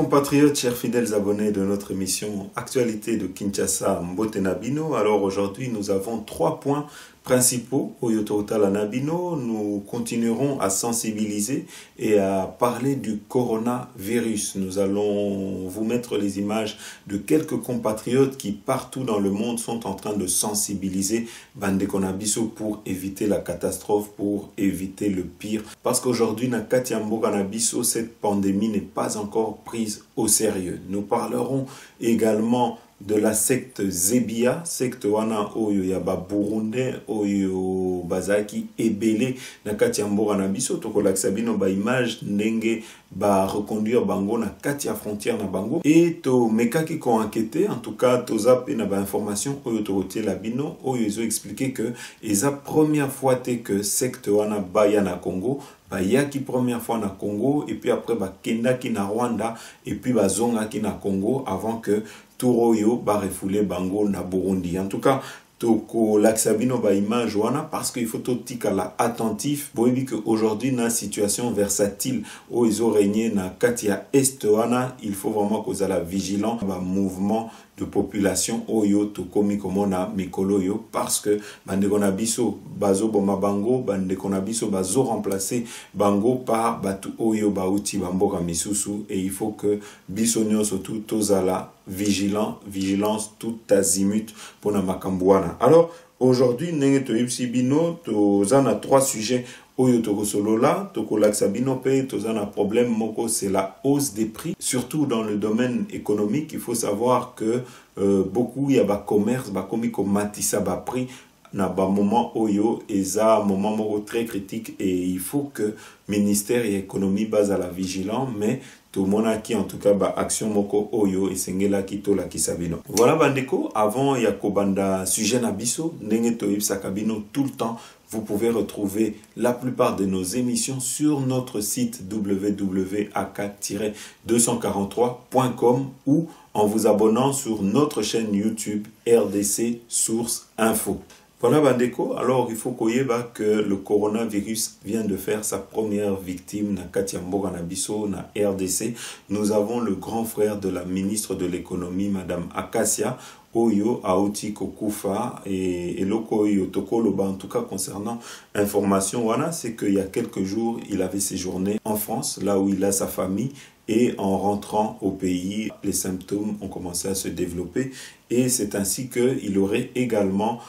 compatriotes, chers fidèles abonnés de notre émission Actualité de Kinshasa, Mbote Nabino. Alors aujourd'hui, nous avons 3 points principaux au Yototala Nabino. Nous continuerons à sensibiliser et à parler du coronavirus. Nous allons vous mettre les images de quelques compatriotes qui partout dans le monde sont en train de sensibiliser Bande Konabiso pour éviter la catastrophe, pour éviter le pire. Parce qu'aujourd'hui, Nakati Mboka Nabiso, cette pandémie n'est pas encore prise au sérieux. Nous parlerons également de la secte Zebia, secte wana oyo ya ba Burundais oyo bazaki ebele na kati ya mboka na biso tokolakisa bino ba image ndenge ba reconduire bango na kati ya frontière na bango et to mekaki ko enquêter en tout cas toza pe na ba information oyo tokotie la bino oyo ezo expliquer que eza première fois que secte wana baya na Congo bayaki première fois na Congo et puis après bakendaki na Rwanda et puis bazongaki na Congo avant que Touroyo ba refoulé bango na Burundi. En tout cas, toko laksabino ba image wana parce qu'il faut totikala attentif. Boyebi que aujourd'hui na situation versatile où ils ont régné na katia est wana, il faut vraiment qu'on la vigilant ba mouvement de population oyo to komi komona mikolo yo parce que bande konabiso bazo boma bango bande konabiso bazo remplacer bango par batu oyo bauti bamboka misusu et il faut que biso nyonso tout tozala vigilance tout azimut pour na makambwana. Alors aujourd'hui ndenge toyebisi bino tozana 3 sujets oyo tokosolola tokolakisa bino pe tozana problème moko c'est la hausse des prix surtout dans le domaine économique. Il faut savoir que beaucoup ya ba commerce ba komi ko matisa ba prix na ba moment oyo eza moment moko très critique et il faut que ministère et économie base à la vigilant mais tout le monde qui en tout cas ba action moko oyo esengela kitola kisabino. Voilà bandeko, avant ya kobanda sujet na biso ndenge toyebisa kabino tout le temps. Vous pouvez retrouver la plupart de nos émissions sur notre site www.ak-243.com ou en vous abonnant sur notre chaîne YouTube RDC Source Info. Voilà Bandeko, alors il faut koyeba que le coronavirus vient de faire sa première victime na Katiambo Ganabiso na RDC. Nous avons le grand frère de la ministre de l'économie, Madame Akasia, Oyo Aouti Kokufa et Loko Oyo Tokoloba. En tout cas concernant information, voilà, c'est qu'il y a quelques jours, il avait séjourné en France, là où il a sa famille. Et en rentrant au pays, les symptômes ont commencé à se développer. Et c'est ainsi qu'il aurait également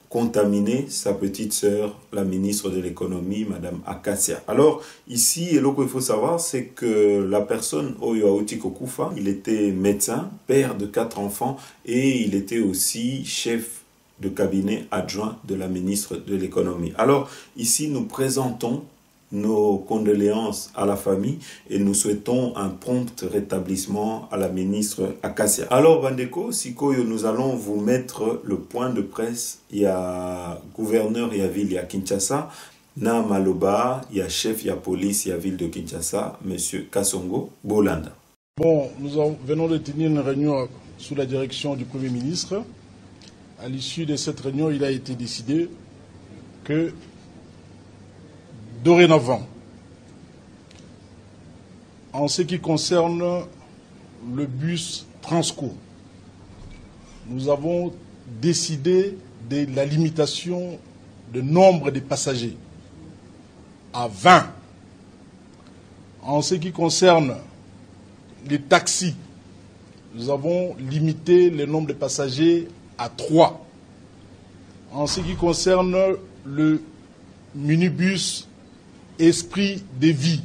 contaminé sa petite sœur, la ministre de l'économie, Madame Akasia. Alors, ici, et là qu'il faut savoir, c'est que la personne, Oyo Aouti Kokufa, il était médecin, père de 4 enfants, et il était aussi chef de cabinet adjoint de la ministre de l'économie. Alors, ici, nous présentons nos condoléances à la famille et nous souhaitons un prompt rétablissement à la ministre Akasia. Alors Bandeko, Sikoyo, nous allons vous mettre le point de presse. Il y a gouverneur, il y a ville, il y a Kinshasa, na Maloba, il y a chef, il y a police, il y a ville de Kinshasa, Monsieur Kasongo Bolanda. Bon, venons de tenir une réunion sous la direction du Premier ministre. À l'issue de cette réunion, il a été décidé que dorénavant, en ce qui concerne le bus Transco, nous avons décidé de la limitation de nombre de passagers à 20. En ce qui concerne les taxis, nous avons limité le nombre de passagers à 3. En ce qui concerne le minibus Esprit de vie,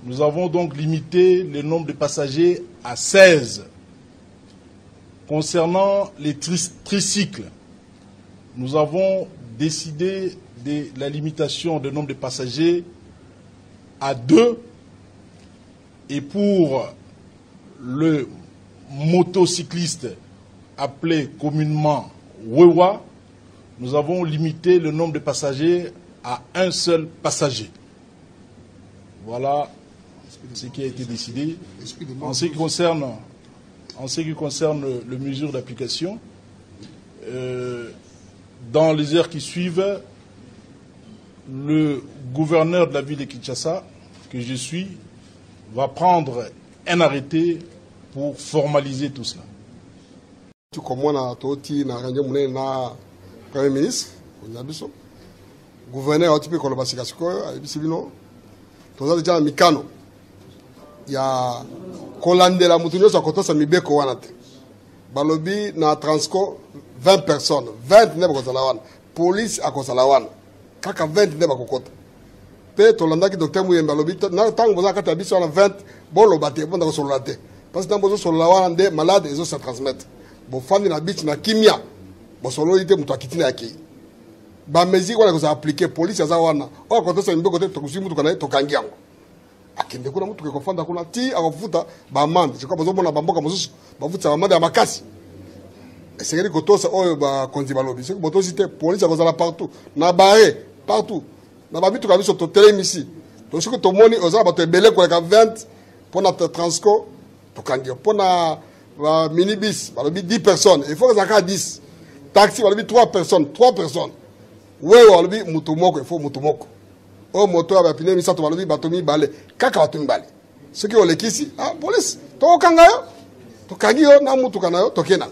nous avons donc limité le nombre de passagers à 16. Concernant les tricycles, nous avons décidé de la limitation du nombre de passagers à 2. Et pour le motocycliste appelé communément Wewa, nous avons limité le nombre de passagers à 1 seul passager. Voilà ce qui a été décidé. En ce qui concerne les mesures d'application, dans les heures qui suivent, le gouverneur de la ville de Kinshasa, que je suis, va prendre un arrêté pour formaliser tout cela. Tu comprends, na toti na range mune na premier ministre, onyabiso. Gouverneur otipe ko lobasika sikoyo, ayibisibino. Toza déjà mikano. Ya kolandela mutu nyoso akotosa mibeko wana te. Balobi na Transco 20 personnes, 20 ne bakozala wana. Police akozala wana. Kaka 20 ne bakokota. Pe tolandaki docteur Muyembe balobi na tango boza kata biso wana 20 bolo bate bonda ko solola te. Parce que tango bozo solola wana nde malade ezo se transmettre. Bo fandi na beach na kimia. Bo solo ite mutu akitina yaki. Ba mezi wana ko appliquer police aza wana. O akotosa mbeko te tokusi mutu kana tokangi yango. Akende kuna mutu ko fanda kuna ti akofuta ba amande. Je crois bozo mona bamboka mosusu bafuta amande ya makasi. C'est que tout ça, on va continuer à lobby. C'est que tout ça, police va partout, na barré partout. Na babi tout comme sur télé ici. Donc ce que tout le monde, on va te belé quoi 20 pour notre Transco, to kangi pour na minibus, va lobby 10 personnes. Il faut que ça soit 10. Taxi va lobby 3 personnes. Ouais, va lobby mutumoko, il faut mutumoko. Oh moto va piner misa to va lobby batomi balé. Kaka batomi balé. Ce qui on les ici, ah police, to kangayo, to kangi yo na mutu kanayo, to kena.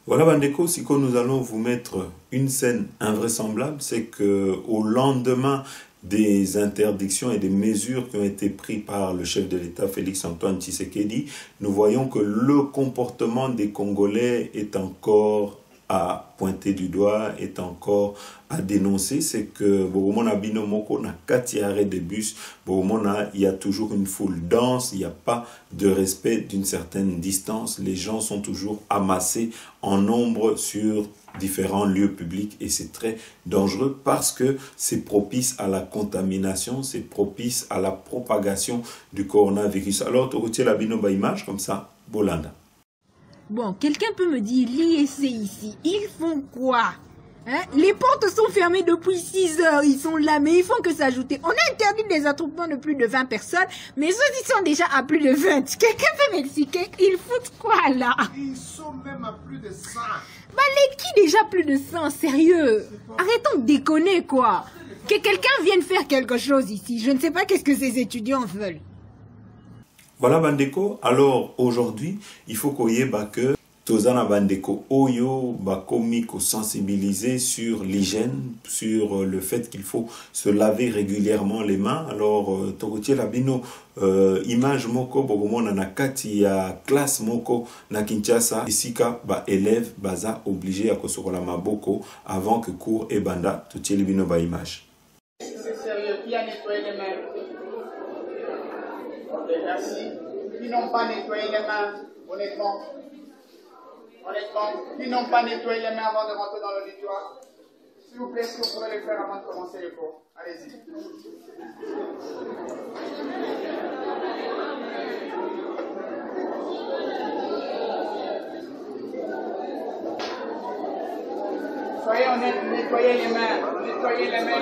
Voilà Bandeko, si nous allons vous mettre une scène invraisemblable, c'est que au lendemain des interdictions et des mesures qui ont été prises par le chef de l'État Félix-Antoine Tshisekedi, nous voyons que le comportement des Congolais est encore à pointer du doigt, est encore à dénoncer. C'est que Boromona Binomoko n'a qu'à tirer des bus, Boromona, il y a toujours une foule dense, il n'y a pas de respect d'une certaine distance, les gens sont toujours amassés en nombre sur différents lieux publics et c'est très dangereux parce que c'est propice à la contamination, c'est propice à la propagation du coronavirus. Alors, tu retiens la binoba image comme ça, Bolanda. Bon, quelqu'un peut me dire, l'IEC ici, ils font quoi? Hein? Les portes sont fermées depuis 6 heures, ils sont là, mais ils font que s'ajouter. On a interdit des attroupements de plus de 20 personnes, mais ceux qui sont déjà à plus de 20. Quelqu'un peut m'expliquer, ils foutent quoi là? Ils sont même à plus de 100. Bah les qui déjà plus de 100, sérieux? Arrêtons de déconner quoi. Que quelqu'un vienne faire quelque chose ici, je ne sais pas qu'est-ce que ces étudiants veulent. Voilà Bandeko, alors aujourd'hui, il faut qu'on y ait que Tozana Bandeko Oyo, Bakomi, sensibiliser sur l'hygiène, sur le fait qu'il faut se laver régulièrement les mains. Alors, Togotier Labino, image moko, Bogomon Nanakati, ya classe moko, na Kinshasa, Isika, ba élève, baza obligé à kosokola maboko avant que cours et banda, Togotier Labino, ba image. C'est sérieux, qui a nettoyé les mains? Merci. Qui n'ont pas nettoyé les mains, honnêtement, qui n'ont pas nettoyé les mains avant de rentrer dans l'auditoire, s'il vous plaît, est-ce que vous pourrez le faire avant de commencer les cours? Allez-y. Soyez honnêtes, nettoyez les mains, les amis.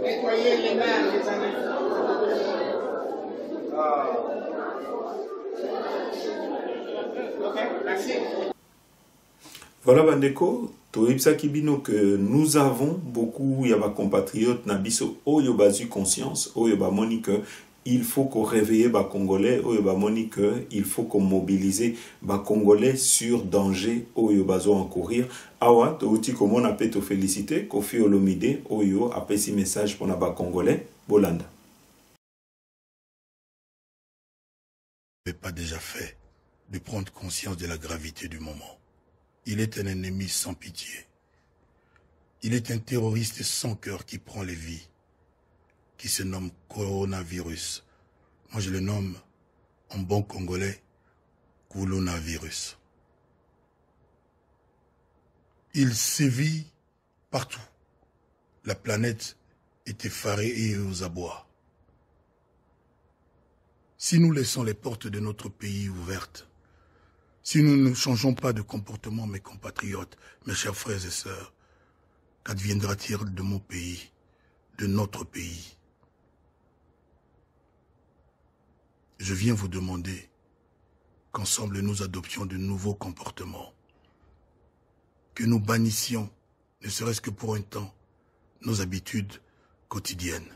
Nettoyez les mains, les amis. Ok, merci. Voilà Bandeko, Toipsa Kibino que nous avons beaucoup, il y a des compatriotes, Nabiso, Oyo Basu conscience, Oyo Bamonique, il faut qu'on réveille les Congolais, Oyo Bamonique, il faut qu'on mobilise les Congolais sur danger, Oyo Bazo encourir. Awa, Touti, comment on a pu te féliciter, Kofi Olomide, Oyo, a fait ce message pour les Congolais, Bolanda. N'est pas déjà fait de prendre conscience de la gravité du moment. Il est un ennemi sans pitié. Il est un terroriste sans cœur qui prend les vies, qui se nomme coronavirus. Moi je le nomme en bon congolais, coronavirus. Il sévit partout. La planète est effarée et aux abois. Si nous laissons les portes de notre pays ouvertes, si nous ne changeons pas de comportement, mes compatriotes, mes chers frères et sœurs, qu'adviendra-t-il de mon pays, de notre pays? Je viens vous demander qu'ensemble nous adoptions de nouveaux comportements, que nous bannissions ne serait-ce que pour un temps, nos habitudes quotidiennes.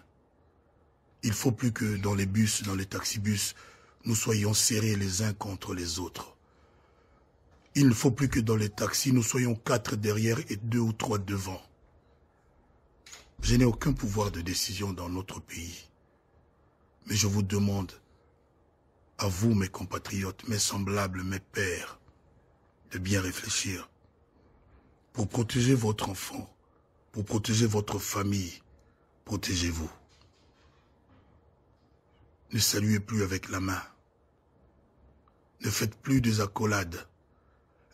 Il ne faut plus que dans les bus, dans les taxibus, nous soyons serrés les uns contre les autres. Il ne faut plus que dans les taxis, nous soyons 4 derrière et 2 ou 3 devant. Je n'ai aucun pouvoir de décision dans notre pays. Mais je vous demande, à vous mes compatriotes, mes semblables, mes pères, de bien réfléchir. Pour protéger votre enfant, pour protéger votre famille, protégez-vous. Ne saluez plus avec la main. Ne faites plus des accolades.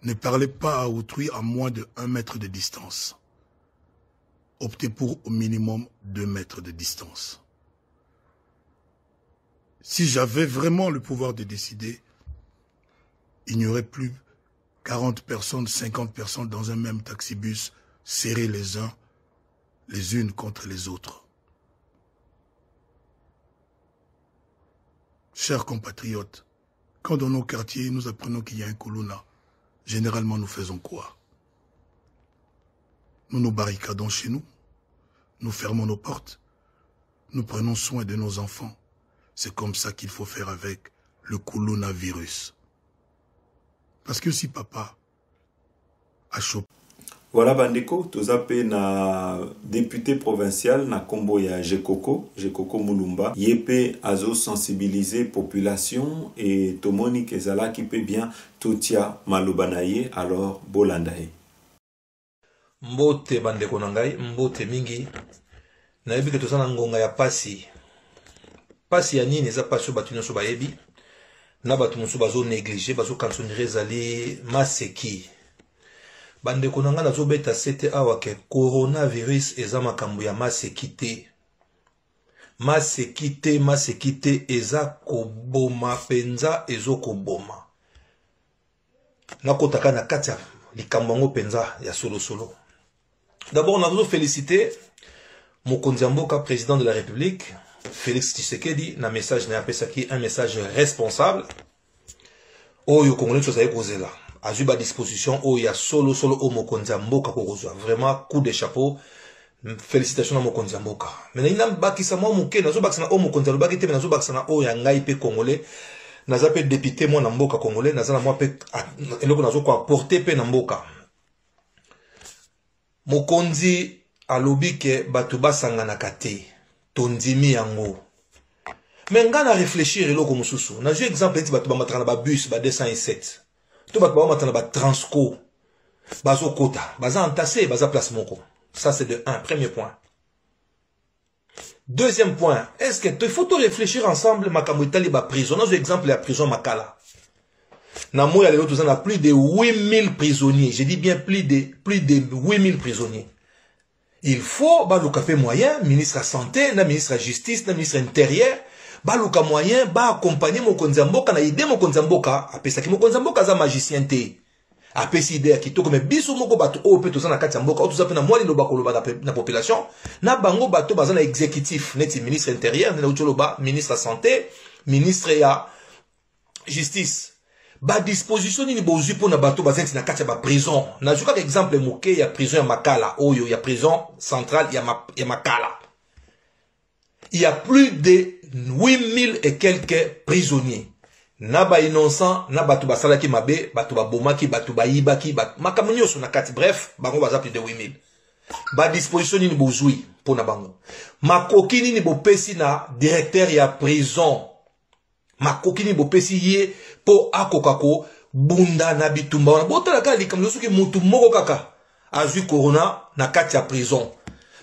Ne parlez pas à autrui à moins de 1 mètre de distance. Optez pour au minimum 2 mètres de distance. Si j'avais vraiment le pouvoir de décider, il n'y aurait plus 40 personnes, 50 personnes dans un même taxibus, serrés les unes contre les autres. Chers compatriotes, quand dans nos quartiers nous apprenons qu'il y a un Kuluna, généralement nous faisons quoi? Nous nous barricadons chez nous, nous fermons nos portes, nous prenons soin de nos enfants. C'est comme ça qu'il faut faire avec le coronavirus. Parce que si papa a chopé... Voilà bandeko, tozape na député provincial na kombo ya Jekoko Mulumba. Yepe azo sensibiliser population et tomoni kezala qui peut bien totia malobanaye alors bolandaye. Mbote bandeko nangai, mbote mingi. Na yebi ke tozana ngonga ya pasi. Pasi ya nini eza pasi batu nyonso bayebi. Na batu nyonso bazo négliger, bazo kansonire ezali maseki. Bandeko nanga nazo beta sete awa ke coronavirus eza makambo ya masekite. Masekite eza koboma penza ezo koboma. Nakotaka na kati ya likambo yango penza ya solo. D'abord nazo féliciter mokonzi ya mboka président de la République Félix Tshisekedi na message na apesaki un message responsable. Oyo Congolais tozali kozela. Azu ba disposition o ya solo o mokonzi ya mboka kokozwa. Vraiment coup de chapeau. Félicitations na mokonzi ya mboka. Mais ina bakisa mo muke nazo bakisa na o mokonzi ya lobaki te nazo bakisa na o ya ngai pe Congolais. Naza pe député mo na mboka Congolais, naza na mo pe eloko nazo ko apporter pe na mboka. Mokonzi alobi ke batu basangana kate. Tondimi yango. Mais nga na réfléchir eloko mususu. Na jeu exemple eti batu ba matana ba bus ba 207. To batu ba matana ba transco. Bazo kota, baza entassé, baza place moko. Ça c'est de 1, premier point. Deuxième point, est-ce que il faut réfléchir ensemble makambo itali ba prison. Na jeu exemple la prison Makala. Na moya lelo tozana plus de 8000 prisonniers. Je dis bien plus de 8000 prisonniers. Il faut baluka moyen, ministre de la santé, na ministre de la justice, na ministre de l'intérieur, baluka moyen, ba accompagner mokonzi ya mboka na idée mokonzi ya mboka, apesaki mokonzi ya mboka za magicien te. Apesi idée ya kitoko me biso moko bato o pe toza na kati ya mboka, o toza pe na mwali loba koloba na population, na bango bato baza na exécutif, neti ministre de l'intérieur, na utoloba ministre de la santé, ministre ya justice. Ba disposition ni bozu pour na bato bazenti na kati ya ba prison. Na juka exemple moke ya prison ya Makala, oyo ya prison centrale ya Makala. Il y a plus de 8000 et quelques prisonniers. Na ba innocent, na bato basalaki mabe, bato ba bomaki, bato ba yibaki, makambo nyonso na kati, bref, bango baza plus de 8000. Ba disposition ni bozui pour na bango. Makoki ni bopesi na directeur ya prison. Makoki ni bopesi ye po akokako bunda na bitumba wana botala kala likambo soki mutu moko kaka azui corona na kati ya prison.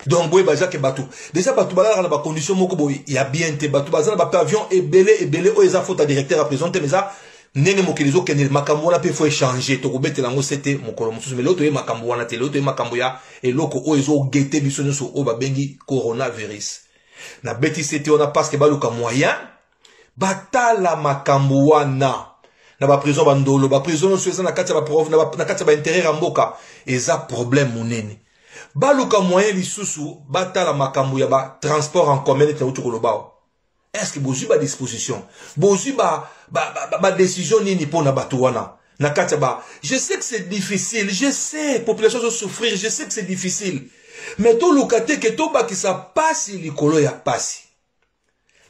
Donc boye baza ke batu déjà batu balala na ba condition moko boye ya bien te batu baza na ba pavillon ebele o eza faute directeur ya prison te meza ndenge mokilizo kenel makambo wana pe faut échanger to kobetela ngo c'était mokolo mususu mais l'autre makambo wana te l'autre makambo ya eloko o ezo gete biso nyonso o babengi coronavirus na beti c'était on a parce que baluka moyen batala makambo wana na ba prison bandolo ba prison so eza na kati ba prof na kati ba intérêt ya mboka eza problème monene baluka moyen lisusu batala makambo ya ba transport en commun et auto kolobao. Est-ce que bozu ba disposition bozu ba décision nini pona batu wana Nakataba. Je sais que c'est difficile, je sais, population va souffrir, je sais que c'est difficile. Mais tout le cas que tout bas qui ça passe, l'icolo ya passe.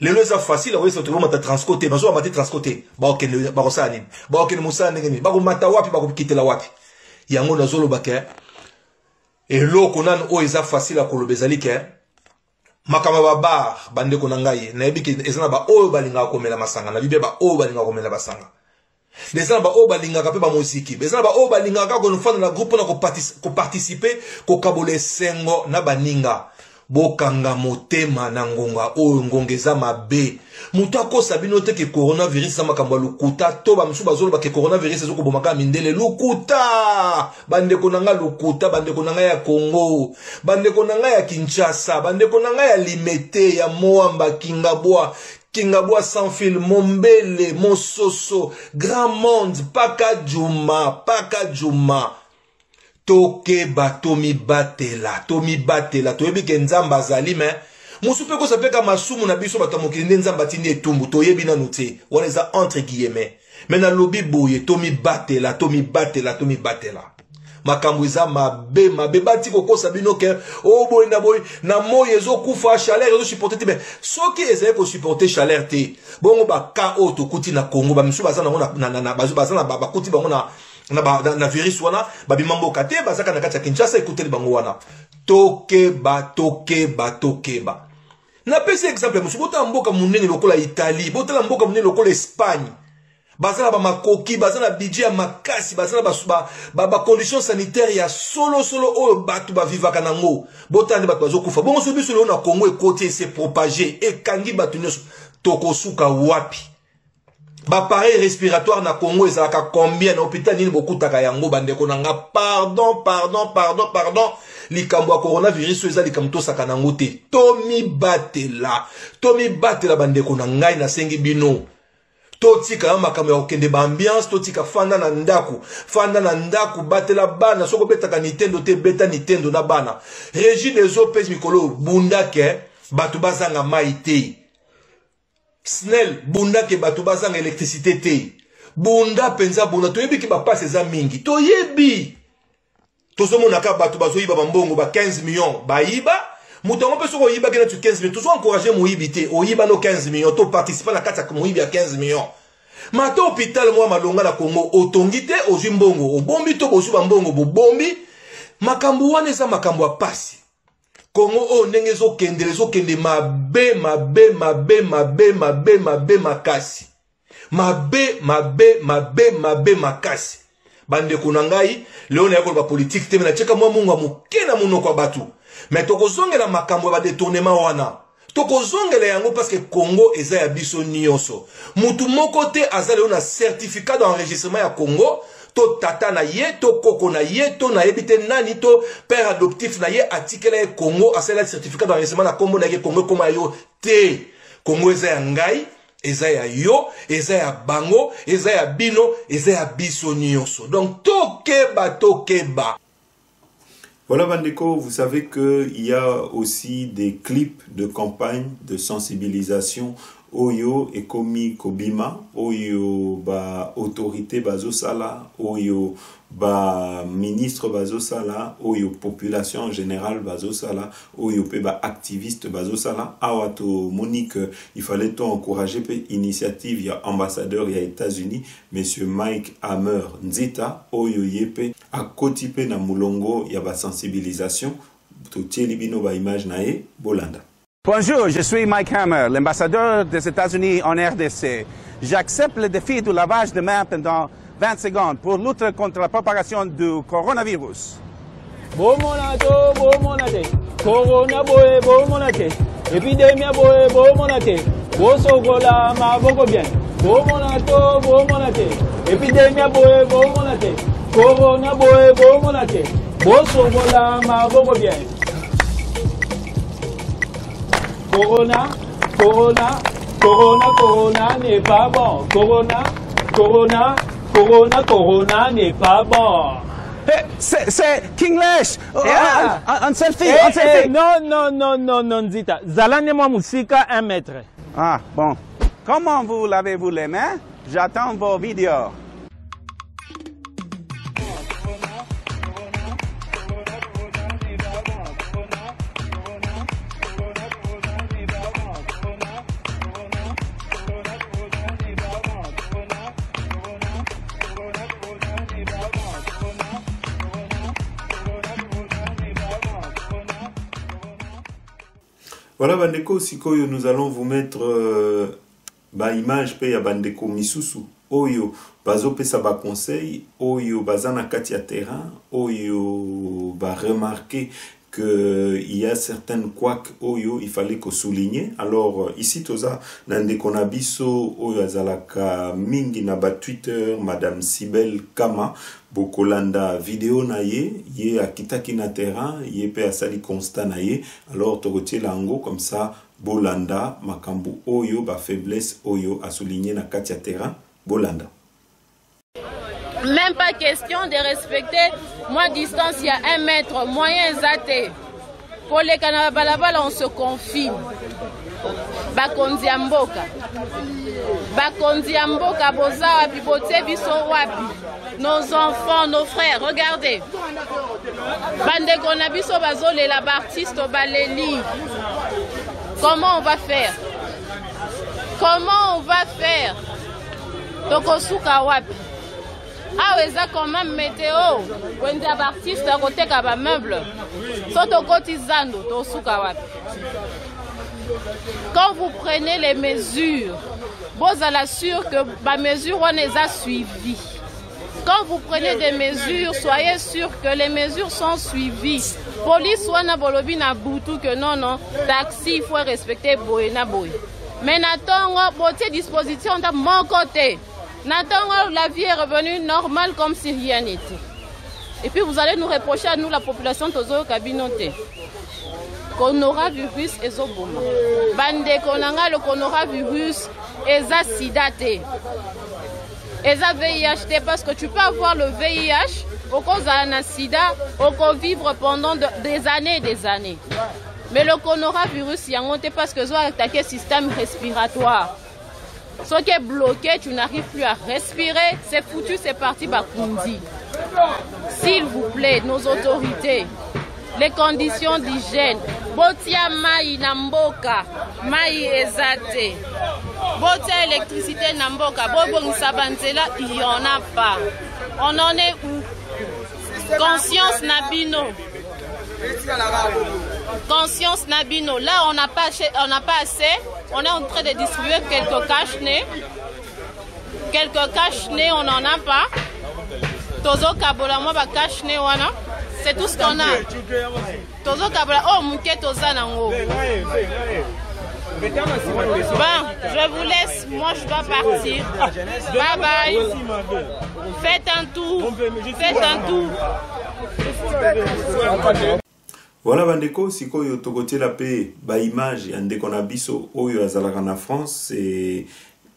Les lois sont faciles, oui, c'est tout le monde transporté, mais on va transporter. Bah ok, bah on s'anime, bah ok, nous s'anime, bah on mata wapi, bah on quitte la wapi. Yango na zolo baké. Et l'eau qu'on a o eza facile à kolobezali ke. Makama ba bar bande ko nangaye, na yebi ke ezana ba o balinga komela masanga, na bibe ba o balinga komela basanga. Bezana ba o balinga ka pe ba muziki, bezana ba o balinga ka ko nfana na groupe na ko participer ko kabole sengo na baninga. Bokanga motema na ngonga o ngongeza mabe. Mutu akosa bino te ke coronavirus sama kamba lukuta to ba msu bazolo ba ke coronavirus ezoko bomaka mindele lukuta. Bande konanga lukuta, bande konanga ya Congo, bande konanga ya Kinshasa, bande konanga ya Limete ya Moamba Kingabwa sans fil, Mombele, Mososo, Grand Monde, Paka Juma. Toke batomi batela, toyebi ke nzamba azali me. Musu pe ko sa pe ka masumu na biso bato mokili nzamba tindi etumbu, toyebi na nute. Wana eza entre guillemets. Mais na lobi boye, tomi batela. Makambo eza mabe bati ko kosa bino ke o boy na moye ezo kufa chaleur ezo supporter te, mais soki ezali ko supporter chaleur te. Bongo ba ka o to kuti na Congo ba misu bazana na bazana ba kuti bango na virus wana babimambo kate bazaka na kati ya Kinshasa ekuteli bango wana tokeba na pese exemple musu bota mboka munene lokola Italie, bota mboka munene lokola Espagne, bazana ba makoki, bazana budget ya makasi, bazana ba conditions sanitaires ya solo oyo batu ba vivaka nango, bota ndi batu bazokufa bongo so biso na Congo ekoti se propager ekangi batu nyonso tokosuka wapi. Ba pareil respiratoire na Congo ezalaka combien na hôpital nini bokutaka yango bandeko nanga pardon likambo ya coronavirus eza likambo tosaka nango te tomi batela bandeko na ngai na sengi bino totika makambo ya kokende ba ambiance totika fanda na ndaku batela bana soko betaka Nintendo te beta Nintendo na bana Régine ezopesi mikolo bundake batu bazanga mai te Snell bunda ke batu bazanga électricité te bunda penza bunda toyebi ki ba passe eza mingi toyebi tozomona ka batu bazoyiba bambongo ba 15 millions bayiba mutango pe soko yiba kena tu 15 millions tozo encourager moyibi te oyiba no 15 millions to participer na kata moyibi ya 15 millions mato hôpital moi malonga na Congo otongite ozwi mbongo obombi to bozwi bambongo bobombi makambo wana eza makambo ya pasi Congo o ndenge ezokende mabe makasi. Mabe makasi. Bande kunangai, leo na yako ba politique te na cheka mwa mungu amukena muno kwa batu. Mais tokozongela makambo ba détournement wana. Tokozongela yango parce que Congo eza ya biso nyonso. Mutu moko te azali na certificat d'enregistrement ya Congo. To tata na ye, to koko na ye, to na yebite nani, to père adoptif na ye, atikele Congo, asala certificat d'enregistrement na Congo na ye Congo koma yo te. Congo eza ya ngai, eza ya yo, eza ya bango, eza ya bino, eza ya biso nyonso. Donc tokeba. Voilà Bandeko, vous savez qu'il y a aussi des clips de campagne de sensibilisation Oyo ekomi kobima, Oyo ba autorité bazosala, Oyo ba ministre bazosala, Oyo population en général bazosala, Oyo pe ba activiste bazosala. Awato Monique, il fallait encourager pe initiative ya ambassadeur ya États-Unis, monsieur Mike Hammer Nzita, Oyo yepe a kotipe na mulongo ya ba sensibilisation, to tielibino ba image nae Bolanda. Bonjour, je suis Mike Hammer, l'ambassadeur des États-Unis en RDC. J'accepte le défi du lavage de mains pendant 20 secondes pour lutter contre la propagation du coronavirus. Corona boy, bomonate. Épidémie boy, bomonate. Bosogola, ma boko bien. Bomonato, bomonate. Épidémie boy, bomonate. Corona boy, bomonate. Bosogola, ma boko bien. Corona n'est pas bon. Corona n'est pas bon. C'est Kinglish. Un selfie. Non, Zita. Zalane moi musika 1 mètre. Ah, bon. Comment vous lavez-vous les mains? J'attends vos vidéos. Voilà, Bandeko, Sikoyo, nous allons vous mettre image pe ya Bandeko Misusu. Oyo, bazo pesa ba conseil, oyo bazana katia terrain, oyo ba remarquer qu'il y a certaines couacs oyo il fallait qu'on souligne. Alors ici toza nande konabiso oyo azalaka mingi na ba Twitter Madame Sibel Kama bokolanda vidéo na ye akitaki na terrain ye pe asali constat na ye. Alors togotie lango comme ça bolanda makambu oyo ba faiblesse oyo a souligné na katia terrain bolanda. Même pas question de respecter moi distance, il y a 1 mètre, moyen zaté. Pour les Kanabala, on se confine. Bakondi Amboka. Bakondi Amboka, Boza, Bibote, Biso, Wapi. Nos enfants, nos frères, regardez. Bande Konabiso, Bazole, la Bartiste, Baléli. Comment on va faire? Comment on va faire? Tokosuka, Wapi. Ah oui, ça quand même météo. Quand il y a des artistes à côté qui ont des meubles, quand vous prenez les mesures, vous allez sûr que les mesures on les a suivies. Quand vous prenez des mesures, soyez sûr que les mesures sont suivies. Police ou na bolobi na boutou que non, taxi il faut respecter boy na boy. Mais n'attendons beauté disposition de mon côté. N'attendons la vie est revenue normale comme si rien n'était. Et puis vous allez nous reprocher à nous la population Tozo Kabinote. Coronavirus et Zoboma. Bande Konanga le coronavirus et Zasidate. Et ça VIH parce que tu peux avoir le VIH au cause d'un sida, au cause vivre pendant des années et des années. Mais le coronavirus y a monté parce que ça a attaqué le système respiratoire. Ce qui est bloqué, tu n'arrives plus à respirer, c'est foutu, c'est parti, Bakundi. S'il vous plaît, nos autorités, les conditions d'hygiène, Botia Maï Namboka, Maï Ezate, Botia électricité Namboka, Bobo Nsabantela, il n'y en a pas. On en est où? Conscience Nabino. Conscience Nabino. Là, on n'a pas assez. On est en train de distribuer quelques cache-nez. Quelques cache-nez, on n'en a pas. Tozo Kabola, moi, cache-nez, c'est tout ce qu'on a. Tozo Kabola, oh, Mouké Toza Nango. Bon, je vous laisse. Moi, je dois partir. Bye bye. Faites un tour. Faites un tour. Voilà Bandeko, sikoyo tokotie la paix, ba image ya ndeko na biso oyo azalaka na France et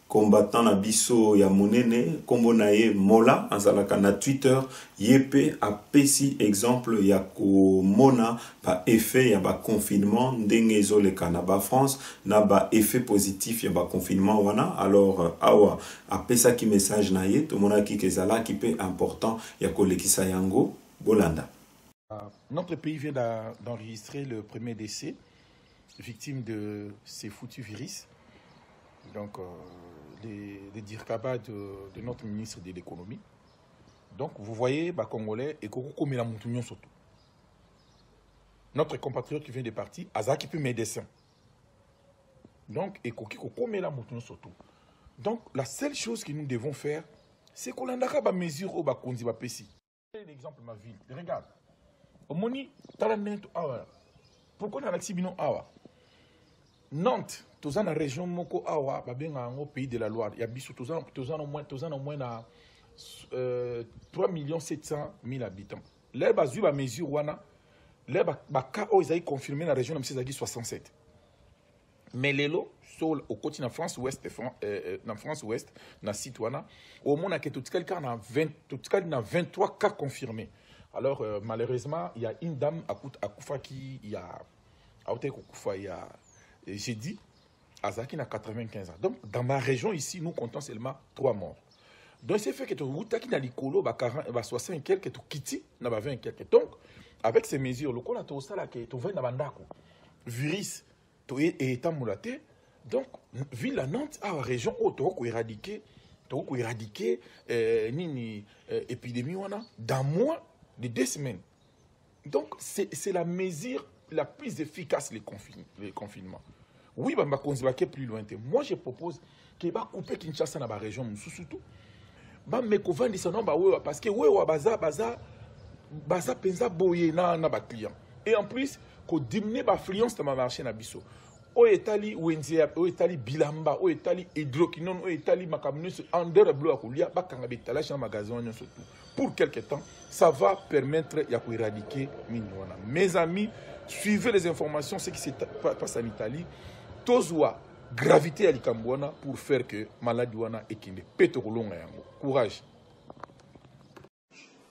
combattant na biso ya monene kombo na ye Mola azalaka na Twitter yepe apesi exemple ya ko mona ba effet ya ba confinement ndenge ezoleka na ba France na ba effet positif ya ba confinement wana. Alors awa apesa ki message na ye to mona ki kezala ki pe important ya kolekisa yango bolanda. Notre pays vient d'enregistrer le premier décès victime de ces foutus virus. Donc, les dirkabas de notre ministre de l'économie. Donc, vous voyez, Congolais, et Kokokomela Moutounion surtout. Notre compatriote qui vient de partir, Azaki peut médecin. Donc, et Kokomela Moutounion surtout. Donc, la seule chose que nous devons faire, c'est qu'on a une mesure au Bakonzi Bapesi. L'exemple de ma ville, regarde. Moni talanento awa. Pourquoi on a l'accibino awa? Nantes, tous dans la région moko awa, babenga au pays de la Loire. Il y a biso tous au moins na 3 700 000 habitants. Là bazu ba mesure wana, là ba ka o ils confirmé la région de 67. Mais lelo sur au côté de France ouest na France ouest na site wana, au moins que tout quelqu'un na 23 cas confirmés. Alors, malheureusement, il y a une dame à Koufa qui y a. J'ai dit, Azaki n'a 95 ans. Donc, dans ma région ici, nous comptons seulement 3 morts. Donc, c'est fait que tu as dit que 60 et quelques, tu quittes, tu as 20 et quelques. Donc, avec ces mesures, le coup, tu as dit que tu vas dans virus, tu es état moulaté. Donc, ville à Nantes, à la région, tu as éradiqué l'épidémie dans moins de 2 semaines. Donc, c'est la mesure la plus efficace les confinements. Oui, bah, on plus loin. Moi, je propose qu'il va couper Kinshasa dans la région, surtout. Bah, mais qu'on vende ça, non, bah, ouais, parce que, ouais, baza penza boye na ba client. Et en plus, qu'on diminue l'affluence dans le marché na biso. O etali wenze, o etali bilamba, o etali hydroquinone, o etali macaminus, en dehors bleu à coulia, ba kanga betalage dans magasin surtout. Pour quelque temps, ça va permettre d'éradiquer Mignoana. Mes amis, suivez les informations, ce qui se passe en Italie. Tozwa gravité à l'Ikambouana pour faire que maladie wana ekinde. Pétorolonga yango. Courage.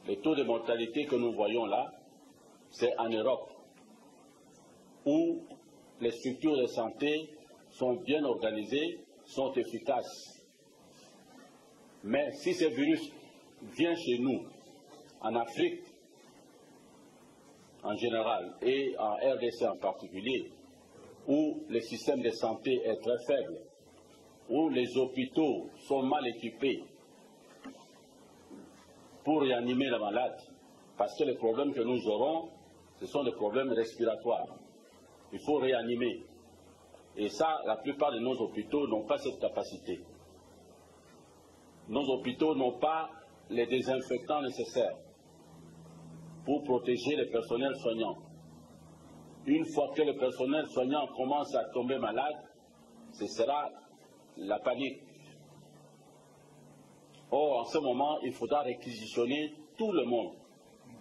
Le taux de mortalité que nous voyons là, c'est en Europe, où les structures de santé sont bien organisées, sont efficaces. Mais si ce virus vient chez nous, en Afrique en général et en RDC en particulier, où le système de santé est très faible, où les hôpitaux sont mal équipés pour réanimer la malade, parce que les problèmes que nous aurons, ce sont des problèmes respiratoires. Il faut réanimer. Et ça, la plupart de nos hôpitaux n'ont pas cette capacité. Nos hôpitaux n'ont pas les désinfectants nécessaires pour protéger les personnels soignants. Une fois que le personnel soignant commence à tomber malade, ce sera la panique. Or, en ce moment, il faudra réquisitionner tout le monde.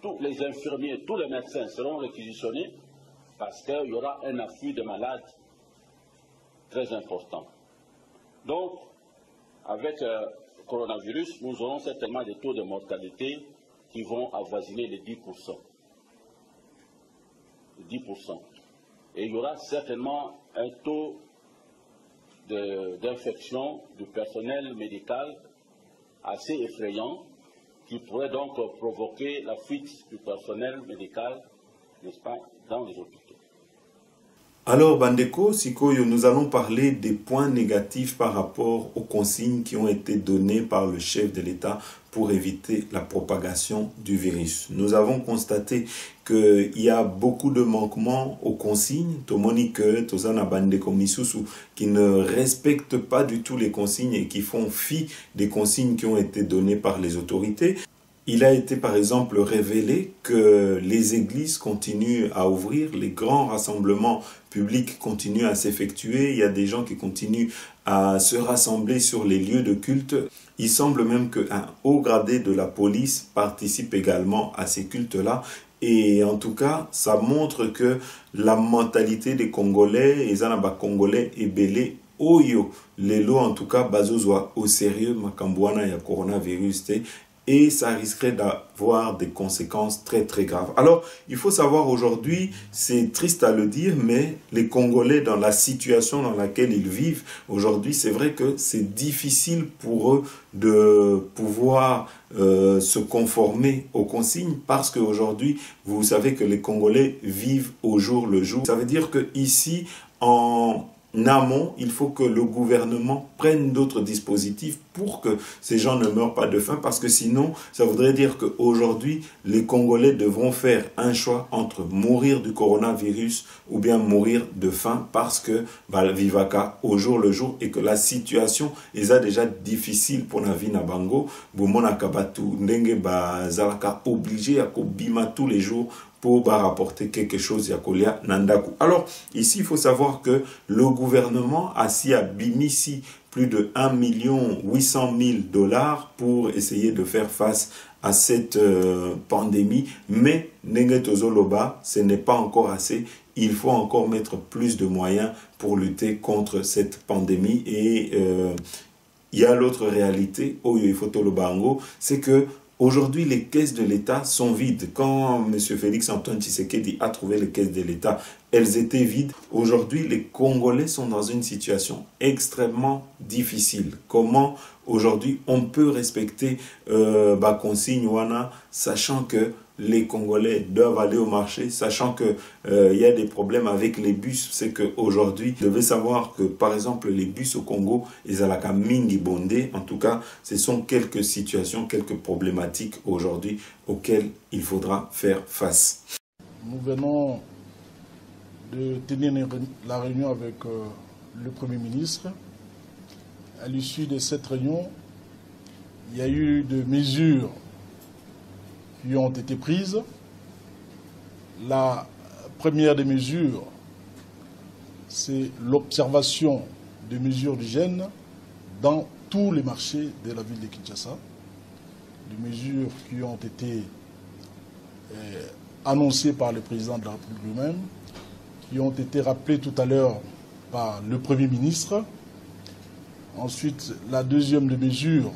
Tous les infirmiers, tous les médecins seront réquisitionnés parce qu'il y aura un afflux de malades très important. Donc, avec le coronavirus, nous aurons certainement des taux de mortalité qui vont avoisiner les 10%. 10%. Et il y aura certainement un taux d'infection du personnel médical assez effrayant qui pourrait donc provoquer la fuite du personnel médical, n'est-ce pas, dans les hôpitaux. Alors, Bandeko, Sikoyo, nous allons parler des points négatifs par rapport aux consignes qui ont été données par le chef de l'État pour éviter la propagation du virus. Nous avons constaté qu'il y a beaucoup de manquements aux consignes. Tomonique, Tozana Bandeko Misusu, qui ne respectent pas du tout les consignes et qui font fi des consignes qui ont été données par les autorités. Il a été par exemple révélé que les églises continuent à ouvrir, les grands rassemblements publics continuent à s'effectuer, il y a des gens qui continuent à se rassembler sur les lieux de culte. Il semble même qu'un haut gradé de la police participe également à ces cultes-là. Et en tout cas, ça montre que la mentalité des Congolais, les Anaba Congolais est belé. Oyo, les lots en tout cas, bazozwa au sérieux, Makambouana ya coronavirus. Et ça risquerait d'avoir des conséquences très très graves. Alors, il faut savoir aujourd'hui, c'est triste à le dire, mais les Congolais, dans la situation dans laquelle ils vivent, aujourd'hui, c'est vrai que c'est difficile pour eux de pouvoir se conformer aux consignes, parce qu'aujourd'hui, vous savez que les Congolais vivent au jour le jour. Ça veut dire qu'ici, en amont, il faut que le gouvernement prenne d'autres dispositifs pour que ces gens ne meurent pas de faim, parce que sinon, ça voudrait dire qu'aujourd'hui, les Congolais devront faire un choix entre mourir du coronavirus ou bien mourir de faim, parce que vivaka au jour le jour et que la situation est déjà difficile pour la vie na bango. Boumona kabatu ndenge bazalaka obligé à kobima tous les jours pour rapporter quelque chose à Kolia Nandaku. Alors, ici, il faut savoir que le gouvernement a si abimisi plus de 1 800 000 $ pour essayer de faire face à cette pandémie. Mais, Nengetozoloba, ce n'est pas encore assez. Il faut encore mettre plus de moyens pour lutter contre cette pandémie. Et il y a l'autre réalité, Oyo Ifotolobango, c'est que aujourd'hui, les caisses de l'État sont vides. Quand M. Félix-Antoine Tshisekedi a trouvé les caisses de l'État, elles étaient vides. Aujourd'hui, les Congolais sont dans une situation extrêmement difficile. Comment aujourd'hui on peut respecter consigne wana, sachant que les Congolais doivent aller au marché, sachant que y a des problèmes avec les bus. C'est qu'aujourd'hui, vous devez savoir que par exemple les bus au Congo, ils ont la mingi bondé. En tout cas, ce sont quelques situations, quelques problématiques aujourd'hui auxquelles il faudra faire face. Nous venons de tenir la réunion avec le Premier ministre. À l'issue de cette réunion, il y a eu des mesures qui ont été prises. La première des mesures, c'est l'observation des mesures d'hygiène dans tous les marchés de la ville de Kinshasa. Des mesures qui ont été annoncées par le président de la République lui-même, qui ont été rappelées tout à l'heure par le Premier ministre. Ensuite, la deuxième des mesures,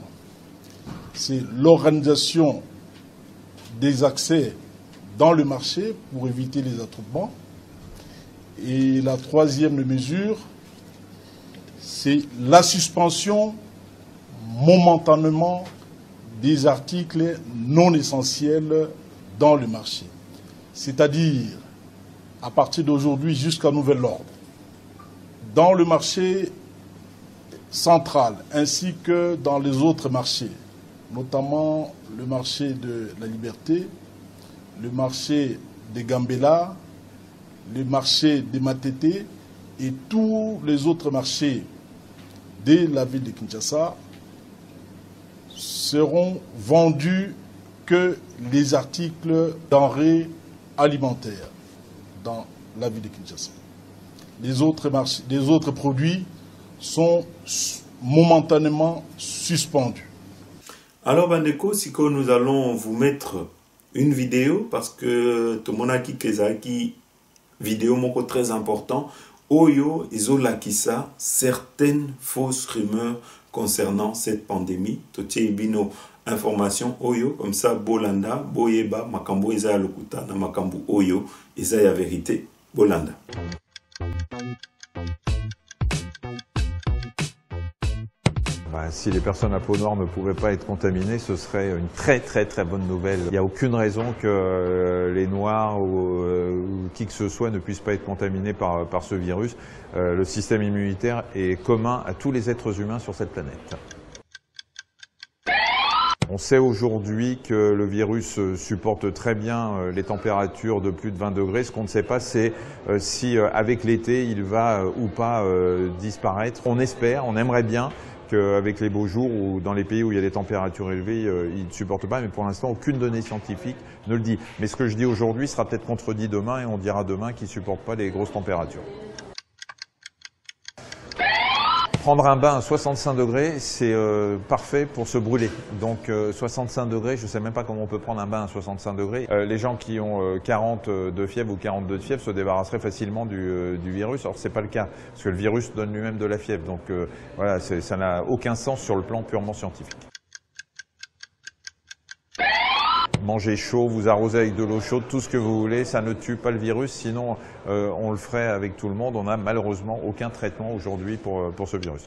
c'est l'organisation des accès dans le marché pour éviter les attroupements. Et la troisième mesure, c'est la suspension momentanément des articles non essentiels dans le marché. C'est-à-dire, à partir d'aujourd'hui jusqu'à nouvel ordre, dans le marché central ainsi que dans les autres marchés, notamment le marché de la Liberté, le marché des Gambela, le marché des Matete et tous les autres marchés de la ville de Kinshasa seront vendus que les articles denrées alimentaires dans la ville de Kinshasa. Les autres produits sont momentanément suspendus. Alors, Bandeko, si nous allons vous mettre une vidéo, parce que tout le monde a qui vidéo moko très important, Oyo, Izolakisa, certaines fausses rumeurs concernant cette pandémie. Totie Ibino, information Oyo, comme ça, Bolanda, Boyeba, Makambo, Isa Lokuta, na Makambo Oyo, Isa ya vérité, Bolanda. Si les personnes à peau noire ne pouvaient pas être contaminées, ce serait une très bonne nouvelle. Il n'y a aucune raison que les noirs ou qui que ce soit ne puissent pas être contaminés par ce virus. Le système immunitaire est commun à tous les êtres humains sur cette planète. On sait aujourd'hui que le virus supporte très bien les températures de plus de 20 degrés. Ce qu'on ne sait pas, c'est si avec l'été, il va ou pas disparaître. On espère, on aimerait bien qu'avec les beaux jours ou dans les pays où il y a des températures élevées, il ne supporte pas, mais pour l'instant, aucune donnée scientifique ne le dit. Mais ce que je dis aujourd'hui sera peut-être contredit demain et on dira demain qu'il ne supporte pas les grosses températures. Prendre un bain à 65 degrés, c'est parfait pour se brûler. Donc 65 degrés, je ne sais même pas comment on peut prendre un bain à 65 degrés. Les gens qui ont 40 de fièvre ou 42 de fièvre se débarrasseraient facilement du virus. Or, ce n'est pas le cas, parce que le virus donne lui-même de la fièvre. Donc voilà, ça n'a aucun sens sur le plan purement scientifique. Mangez chaud, vous arrosez avec de l'eau chaude, tout ce que vous voulez, ça ne tue pas le virus, sinon on le ferait avec tout le monde. On n'a malheureusement aucun traitement aujourd'hui pour ce virus.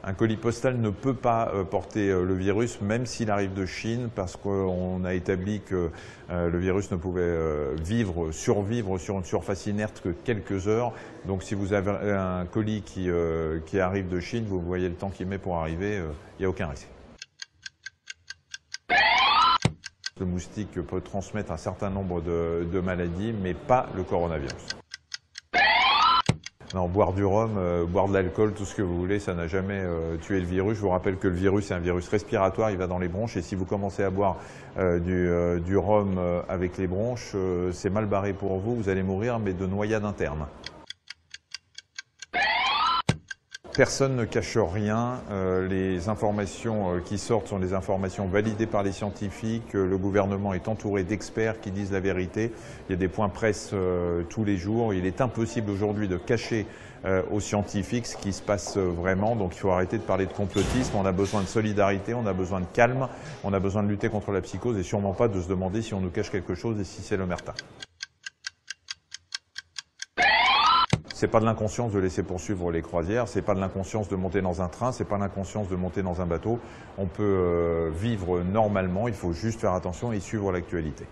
Un colis postal ne peut pas porter le virus, même s'il arrive de Chine, parce qu'on a établi que le virus ne pouvait survivre sur une surface inerte que quelques heures. Donc si vous avez un colis qui arrive de Chine, vous voyez le temps qu'il met pour arriver, il n'y a aucun risque. Le moustique peut transmettre un certain nombre de maladies, mais pas le coronavirus. Non, boire du rhum, boire de l'alcool, tout ce que vous voulez, ça n'a jamais tué le virus. Je vous rappelle que le virus est un virus respiratoire, il va dans les bronches, et si vous commencez à boire du rhum avec les bronches, c'est mal barré pour vous, vous allez mourir, mais de noyade interne. Personne ne cache rien, les informations qui sortent sont des informations validées par les scientifiques, le gouvernement est entouré d'experts qui disent la vérité, il y a des points presse tous les jours, il est impossible aujourd'hui de cacher aux scientifiques ce qui se passe vraiment, donc il faut arrêter de parler de complotisme, on a besoin de solidarité, on a besoin de calme, on a besoin de lutter contre la psychose et sûrement pas de se demander si on nous cache quelque chose et si c'est l'omerta. C'est pas de l'inconscience de laisser poursuivre les croisières, c'est pas de l'inconscience de monter dans un train, c'est pas de l'inconscience de monter dans un bateau. On peut vivre normalement, il faut juste faire attention et suivre l'actualité.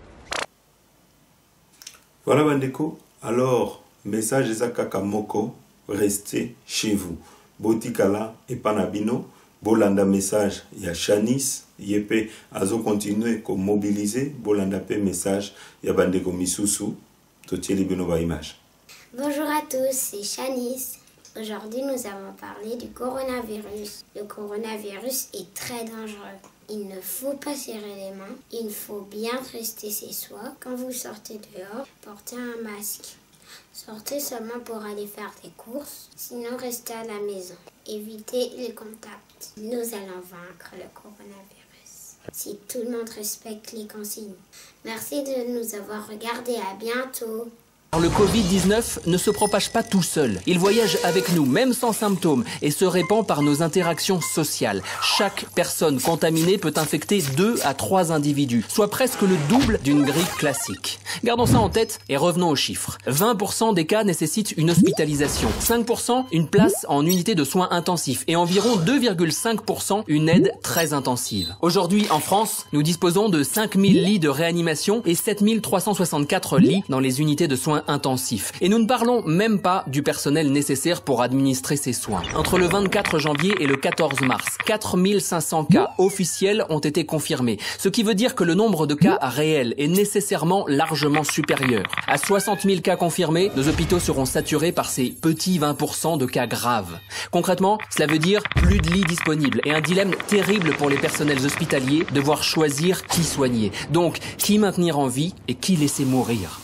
Voilà Bandeko, alors message Ezaka Kamoko, restez chez vous. Botikala et Panabino, bolanda message ya Chanis yepe azo continuer ko mobiliser bolanda pe message ya bandeko misusu totieli bino ba image. Bonjour à tous, c'est Chanis. Aujourd'hui, nous allons parler du coronavirus. Le coronavirus est très dangereux. Il ne faut pas serrer les mains. Il faut bien rester chez soi. Quand vous sortez dehors, portez un masque. Sortez seulement pour aller faire des courses. Sinon, restez à la maison. Évitez les contacts. Nous allons vaincre le coronavirus si tout le monde respecte les consignes. Merci de nous avoir regardés. À bientôt. Le Covid-19 ne se propage pas tout seul. Il voyage avec nous, même sans symptômes, et se répand par nos interactions sociales. Chaque personne contaminée peut infecter 2 à 3 individus, soit presque le double d'une grippe classique. Gardons ça en tête et revenons aux chiffres. 20% des cas nécessitent une hospitalisation, 5% une place en unité de soins intensifs et environ 2,5% une aide très intensive. Aujourd'hui, en France, nous disposons de 5000 lits de réanimation et 7364 lits dans les unités de soins intensifs. Et nous ne parlons même pas du personnel nécessaire pour administrer ces soins. Entre le 24 janvier et le 14 mars, 4500 cas officiels ont été confirmés, ce qui veut dire que le nombre de cas réels est nécessairement largement supérieur. À 60 000 cas confirmés, nos hôpitaux seront saturés par ces petits 20% de cas graves. Concrètement, cela veut dire plus de lits disponibles et un dilemme terrible pour les personnels hospitaliers, devoir choisir qui soigner. Donc, qui maintenir en vie et qui laisser mourir.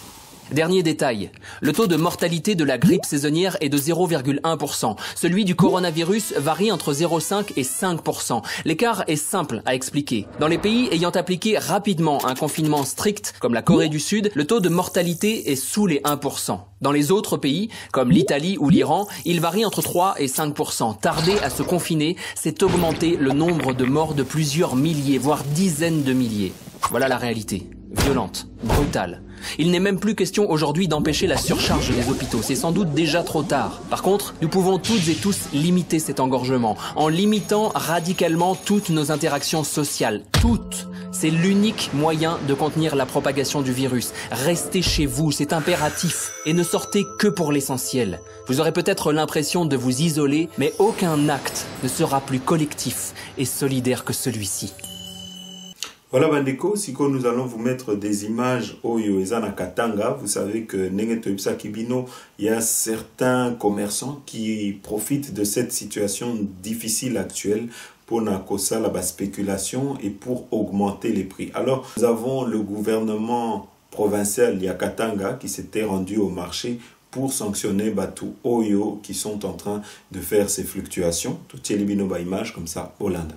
Dernier détail, le taux de mortalité de la grippe saisonnière est de 0,1%. Celui du coronavirus varie entre 0,5 et 5%. L'écart est simple à expliquer. Dans les pays ayant appliqué rapidement un confinement strict, comme la Corée du Sud, le taux de mortalité est sous les 1%. Dans les autres pays, comme l'Italie ou l'Iran, il varie entre 3 et 5%. Tarder à se confiner, c'est augmenter le nombre de morts de plusieurs milliers, voire dizaines de milliers. Voilà la réalité. Violente, brutale. Il n'est même plus question aujourd'hui d'empêcher la surcharge des hôpitaux. C'est sans doute déjà trop tard. Par contre, nous pouvons toutes et tous limiter cet engorgement en limitant radicalement toutes nos interactions sociales. Toutes. C'est l'unique moyen de contenir la propagation du virus. Restez chez vous, c'est impératif. Et ne sortez que pour l'essentiel. Vous aurez peut-être l'impression de vous isoler, mais aucun acte ne sera plus collectif et solidaire que celui-ci. Voilà bandeko, siko nous allons vous mettre des images Oyo Ezana Katanga. Vous savez que Nengeto Ipsa Kibino, il y a certains commerçants qui profitent de cette situation difficile actuelle pour nakosa la spéculation et pour augmenter les prix. Alors, nous avons le gouvernement provincial Yakatanga qui s'était rendu au marché pour sanctionner Batu Oyo qui sont en train de faire ces fluctuations. Tout est libino ba image comme ça, Hollande.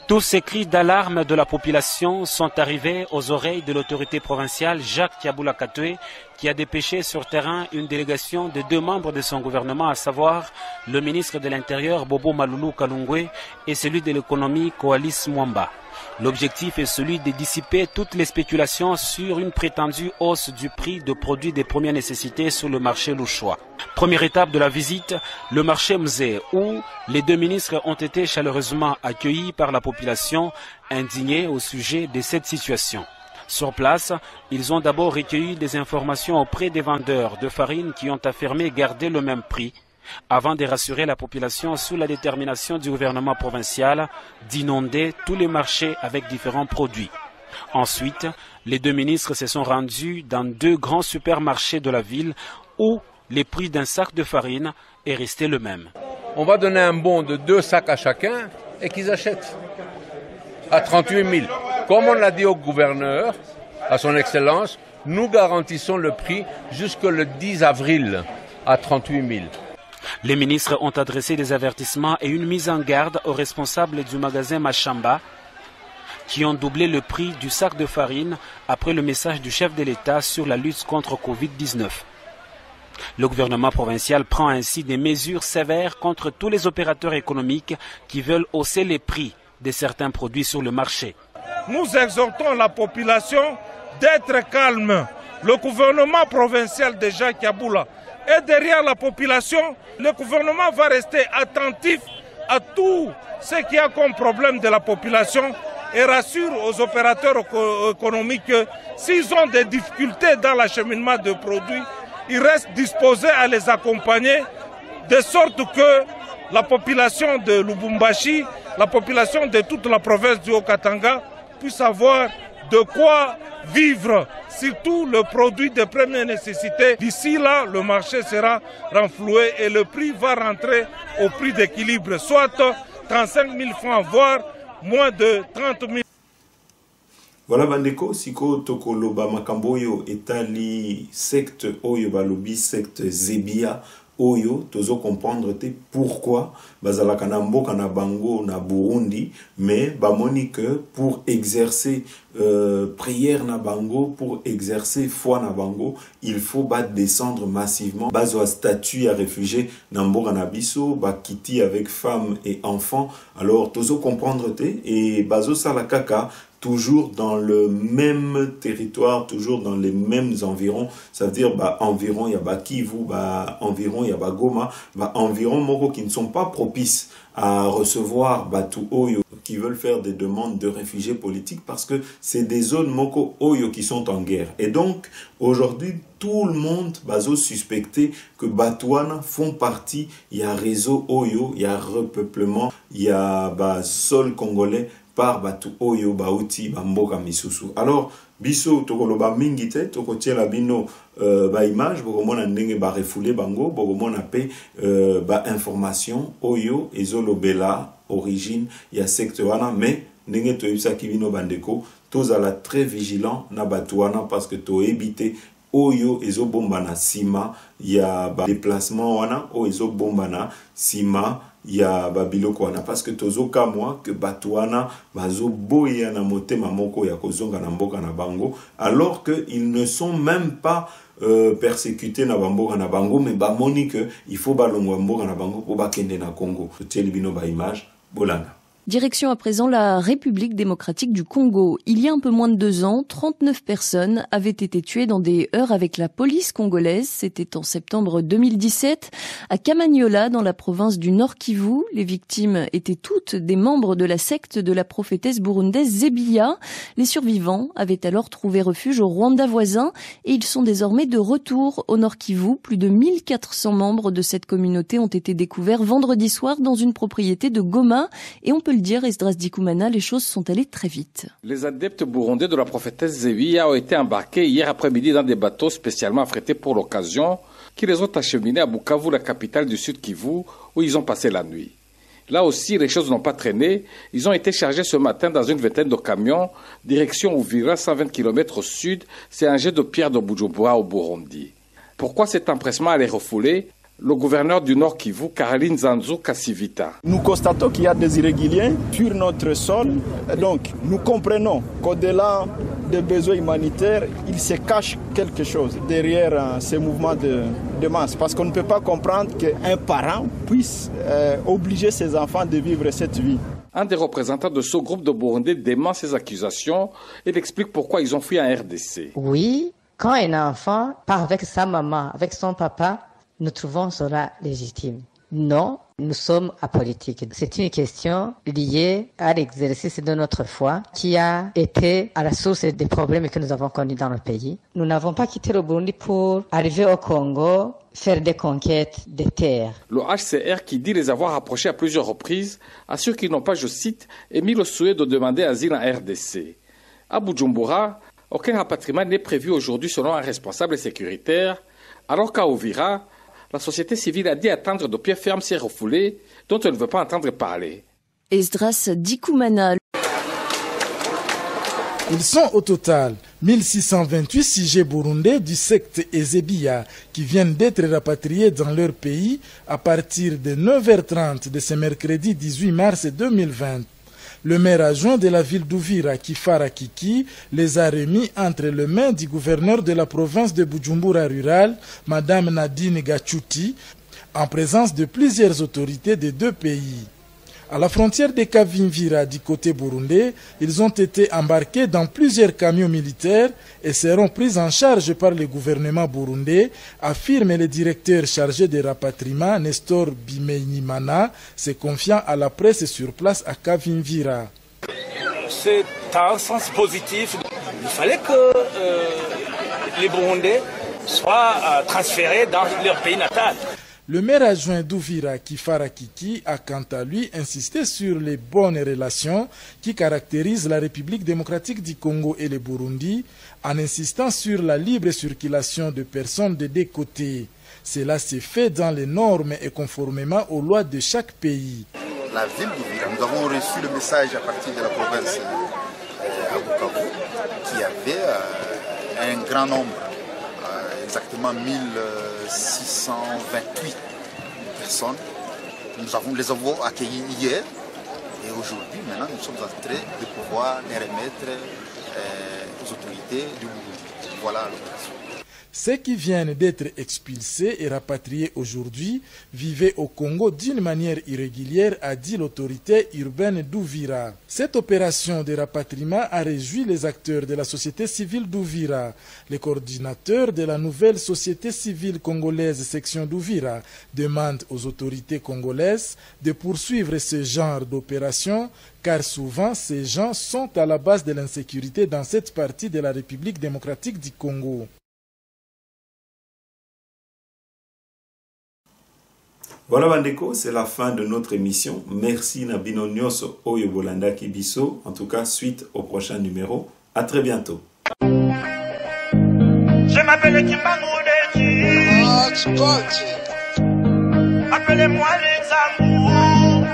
Tous ces cris d'alarme de la population sont arrivés aux oreilles de l'autorité provinciale Jacques Tiaboula Katoué, qui a dépêché sur terrain une délégation de 2 membres de son gouvernement, à savoir le ministre de l'Intérieur Bobo Maloulou Kalungwe et celui de l'économie Koalis Mwamba. L'objectif est celui de dissiper toutes les spéculations sur une prétendue hausse du prix de produits de première nécessité sur le marché louchois. Première étape de la visite, le marché Mzé, où les 2 ministres ont été chaleureusement accueillis par la population indignée au sujet de cette situation. Sur place, ils ont d'abord recueilli des informations auprès des vendeurs de farine qui ont affirmé garder le même prix, avant de rassurer la population sur la détermination du gouvernement provincial d'inonder tous les marchés avec différents produits. Ensuite, les 2 ministres se sont rendus dans 2 grands supermarchés de la ville où le prix d'un sac de farine est resté le même. On va donner un bon de 2 sacs à chacun et qu'ils achètent à 38 000. Comme on l'a dit au gouverneur, à son Excellence, nous garantissons le prix jusque le 10 avril à 38 000. Les ministres ont adressé des avertissements et une mise en garde aux responsables du magasin Machamba qui ont doublé le prix du sac de farine après le message du chef de l'État sur la lutte contre Covid-19. Le gouvernement provincial prend ainsi des mesures sévères contre tous les opérateurs économiques qui veulent hausser les prix de certains produits sur le marché. Nous exhortons la population d'être calme. Le gouvernement provincial de Jacques Tiaboula est derrière la population. Le gouvernement va rester attentif à tout ce qu'il y a comme problème de la population et rassure aux opérateurs économiques que s'ils ont des difficultés dans l'acheminement de produits, ils restent disposés à les accompagner de sorte que la population de Lubumbashi, la population de toute la province du Haut-Katanga puisse avoir de quoi vivre, surtout le produit de première nécessité. D'ici là, le marché sera renfloué et le prix va rentrer au prix d'équilibre, soit 35 000 francs, voire moins de 30 000. Voilà bandeko, siko tokoloba makamboyo etali secte oyo balobi secte Zebia oyo tozo comprendre te pourquoi bazalaka na mboka na bango na Burundi, mais bamoni que pour exercer prière na bango, pour exercer foi na bango, il faut descendre massivement bazo statut à réfugiés na mboka na biso bakiti avec femmes et enfants. Alors tozo comprendre te et bazo sala kaka toujours dans le même territoire, toujours dans les mêmes environs. Ça veut dire, environ, il y a Kivu, environ, il y a Goma, environ, moko qui ne sont pas propices à recevoir Batu Oyo, qui veulent faire des demandes de réfugiés politiques parce que c'est des zones Moko Oyo qui sont en guerre. Et donc, aujourd'hui, tout le monde va suspecter que Batouana font partie, il y a réseau Oyo, il y a repeuplement, il y a sol congolais, par Batu Oyo Bauti Bamboka Misusu. Alors, biso tokoloba mingite tokotiela bino image bokomona ndenge ba refoulé bango bokomona pe information Oyo ezolobela origine ya secte wana, mais ndenge toyebisaki bino bandeko tozala très vigilant na Batouana parce que toebite Oyo ezobomba na sima ya déplacement wana o ezobomba na sima ya babiloko wana parce que tozoka moi que Batouana bazo boya na motema moko ya kozonga na mboka na bango alors que ils ne sont même pas persécutés na bamboka na bango, mais bamoni que il faut balongwa mboka na bango pour bakende na Congo. Teli bino ba image bolanda. Direction à présent la République démocratique du Congo. Il y a un peu moins de 2 ans, 39 personnes avaient été tuées dans des heurts avec la police congolaise. C'était en septembre 2017 à Kamanyola, dans la province du Nord Kivu. Les victimes étaient toutes des membres de la secte de la prophétesse burundaise Zebia. Les survivants avaient alors trouvé refuge au Rwanda voisin et ils sont désormais de retour au Nord Kivu. Plus de 1400 membres de cette communauté ont été découverts vendredi soir dans une propriété de Goma et on peut le dire, Esdras Dikoumana, les choses sont allées très vite. Les adeptes burundais de la prophétesse Zebia ont été embarqués hier après-midi dans des bateaux spécialement affrétés pour l'occasion qui les ont acheminés à Bukavu, la capitale du Sud Kivu, où ils ont passé la nuit. Là aussi, les choses n'ont pas traîné. Ils ont été chargés ce matin dans une vingtaine de camions, direction Uvira, 120 km au sud. C'est un jet de pierre de Bujumbura au Burundi. Pourquoi cet empressement à les refouler? Le gouverneur du Nord Kivu, Caroline Zanzu Kassivita. Nous constatons qu'il y a des irréguliers sur notre sol. Donc, nous comprenons qu'au-delà des besoins humanitaires, il se cache quelque chose derrière ces mouvements de masse. Parce qu'on ne peut pas comprendre qu'un parent puisse obliger ses enfants de vivre cette vie. Un des représentants de ce groupe de Burundais dément ces accusations et explique pourquoi ils ont fui en RDC. Oui, quand un enfant part avec sa maman, avec son papa, nous trouvons cela légitime. Non, nous sommes apolitiques. C'est une question liée à l'exercice de notre foi qui a été à la source des problèmes que nous avons connus dans le pays. Nous n'avons pas quitté le Burundi pour arriver au Congo, faire des conquêtes de terres. Le HCR, qui dit les avoir approchés à plusieurs reprises, assure qu'ils n'ont pas, je cite, émis le souhait de demander asile en RDC. À Bujumbura, aucun rapatriement n'est prévu aujourd'hui selon un responsable sécuritaire, alors qu'à Uvira, la société civile a dit attendre de pied ferme ces refoulés dont elle ne veut pas entendre parler. Esdras Dikoumana. Ils sont au total 1628 sujets burundais du secte Ezebia qui viennent d'être rapatriés dans leur pays à partir de 9h30 de ce mercredi 18 mars 2020. Le maire adjoint de la ville d'Uvira, Kifara Kiki, les a remis entre les mains du gouverneur de la province de Bujumbura rural, Madame Nadine Gachuti, en présence de plusieurs autorités des 2 pays. À la frontière de Kavimvira du côté burundais, ils ont été embarqués dans plusieurs camions militaires et seront pris en charge par le gouvernement burundais, affirme le directeur chargé des rapatriements Nestor Bimeinimana, se confiant à la presse sur place à Kavimvira. C'est un sens positif. Il fallait que les Burundais soient transférés dans leur pays natal. Le maire adjoint d'Uvira, Kifara Kiki, a quant à lui insisté sur les bonnes relations qui caractérisent la République démocratique du Congo et le Burundi, en insistant sur la libre circulation de personnes des deux côtés. Cela s'est fait dans les normes et conformément aux lois de chaque pays. La ville d'Uvira, nous avons reçu le message à partir de la province à Bukavu, qui avait un grand nombre, exactement 1628 personnes. Nous les avons accueillis hier et aujourd'hui, maintenant, nous sommes en train de pouvoir les remettre aux autorités du Burundi. Voilà l'opération. Ceux qui viennent d'être expulsés et rapatriés aujourd'hui vivaient au Congo d'une manière irrégulière, a dit l'autorité urbaine d'Uvira. Cette opération de rapatriement a réjoui les acteurs de la société civile d'Uvira. Les coordinateurs de la nouvelle société civile congolaise section d'Uvira demandent aux autorités congolaises de poursuivre ce genre d'opération car souvent ces gens sont à la base de l'insécurité dans cette partie de la République démocratique du Congo. Voilà Bandeko, c'est la fin de notre émission. Merci Nabino Nyoso Oyo Bolanda Kibiso. En tout cas, suite au prochain numéro. À très bientôt. Je m'appelle Kimbango Deji. Appelez-moi les amours.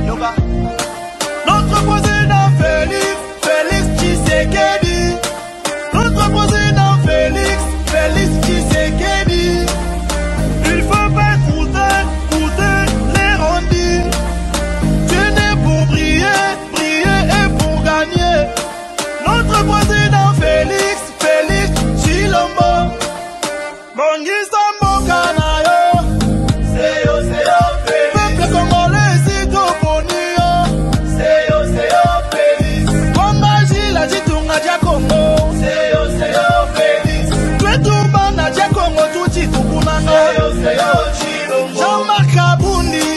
Yoga. Notre président Félix Tshisekedi. Notre président Félix Tshisekedi. Il faut pas écouter les rondines. Tu n'es pour briller et pour gagner. Notre président Félix Tshilombo. Bongisa Mokanayo. Seyo Félix. Peuple congolais si toponio. Seyo Félix. Kongaji la jitunga dia Congo. Seyo Félix. Twetumba na dia Congo tuchi tukunanga. Jean-Marc Kabundi.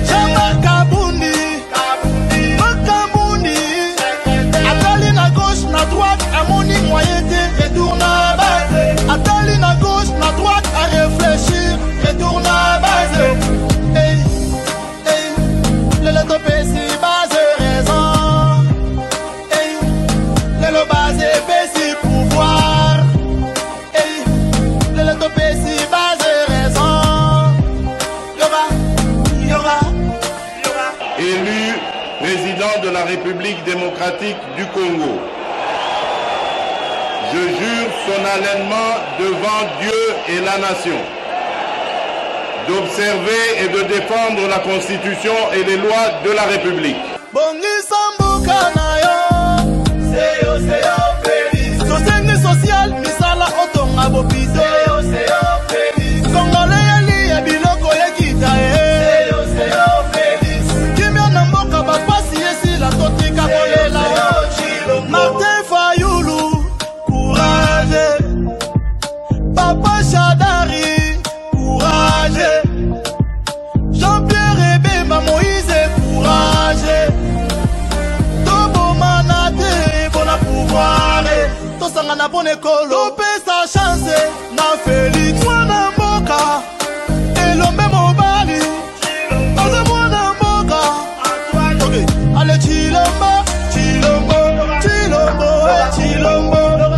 Jean-Marc Kabundi. Atali na gauche, na droite, à mon moyenneté, retourne à base. Atali na gauche, na droite, à réfléchir, retourne à base. Hey, hey, le topé si base raison. Hey, le base si pouvoir. Hey, le topé si base raison. Yoga. Élu président de la République démocratique du Congo. Je jure solennellement devant Dieu et la nation d'observer et de défendre la Constitution et les lois de la République. Société sociale, misala otonga bopize. Congolais yali ya biloko ya kitae. Kimia na mboka bapasi esi la totika kolela. Martin Fayulu, courage. Papa Chadari, courage. Jean-Pierre Ebemba Moïse, courage. Tobo Manate, bon pouvoir. Tosanga na bonne école, topé sa chance. Na Félix, mwana mboka. Elombe mobali. Oze mwana mboka. Okay, allez Tshilombo.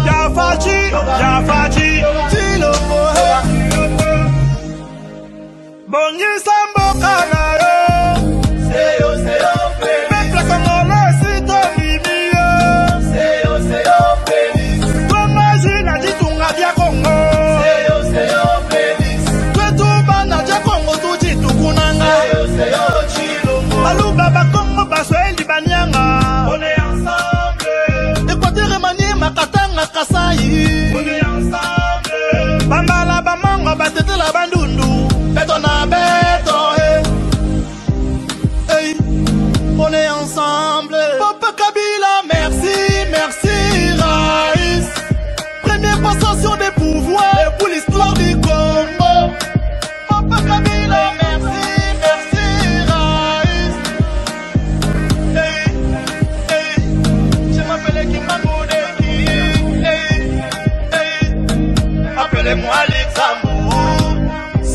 Jafachi. Tshilombo. Bongisa mboka na yo. Seyo Félix. Peuple congolais si tomimie. Seyo Félix. Kongaji na jitunga dia Congo. Seyo Félix. Twetumba na dia Congo tuji tukunanga. Seyo Tshilombo. Baluba bakongo baswahili banyanga. On est ensemble. Équateur Maniema Katanga Kasai. On est ensemble. Bambala bamango batete la bandundu. Beto na beto.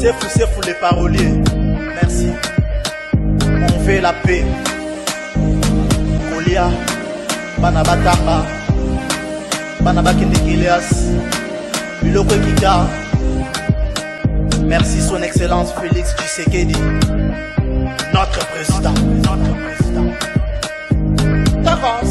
C'est fou les paroliers. Merci. On fait la paix. Kolia, Banabatamba, Banabakendekilias, Biloko Kita. Merci son excellence Félix Tshisekedi, notre président. D'accord.